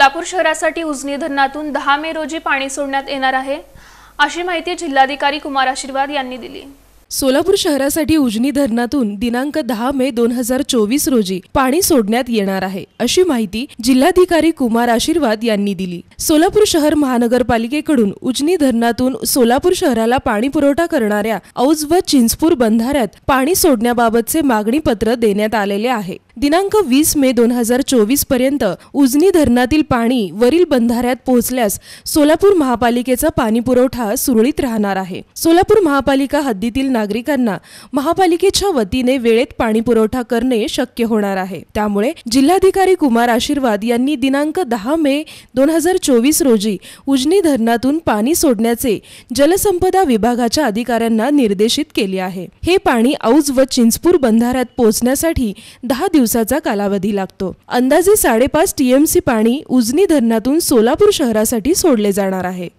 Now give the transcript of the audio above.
सोलापूर शहरासाठी उजनी धरणातून 10 मे रोजी पाणी सोडण्यात येणार आहे, अशी माहिती जिल्हाधिकारी कुमार आशीर्वाद यांनी दिली। सोलापूर शहरासाठी उजनी धरणातून दिनांक 10 मे 2024 रोजी पाणी सोडण्यात येणार आहे, अशी माहिती जिल्हाधिकारी कुमार आशीर्वाद यांनी दिली। सोलापूर शहर महानगरपालिकेकडून उजनी धरणातून सोलापूर शहराला पाणी पुरवठा करणाऱ्या औज व चिंचपूर बंधाऱ्यात पाणी सोडण्याबाबतचे मागणी पत्र देण्यात आलेले आहे। दिनांक 20 मे 2024 पर्यंत उजनी धरणातील पाणी वरील बंधाऱ्यात पोहोचल्यास सोलापूर महापालिकेचा पाणी पुरवठा सुरळीत राहणार आहे। सोलापूर महापालिका हद्दीतील नागरिकांना महापालिकेच्या वतीने वेळेत पाणी पुरवठा करणे शक्य होणार आहे। त्यामुळे जिल्हाधिकारी कुमार आशीर्वाद यांनी दिनांक 10 मे 2024 रोजी उजनी धरणातून पाणी सोडण्याचे जलसंपदा विभागाच्या अधिकाऱ्यांना निर्देशित केले आहे। हे पाणी औज व चिंचपूर बंधाऱ्यात पोहोचण्यासाठी 10 दिवसाचा कालावधी लागतो। अंदाजे 5.5 TMC पाणी उजनी धरणातून सोलापूर शहरासाठी सोडले जाणार आहे।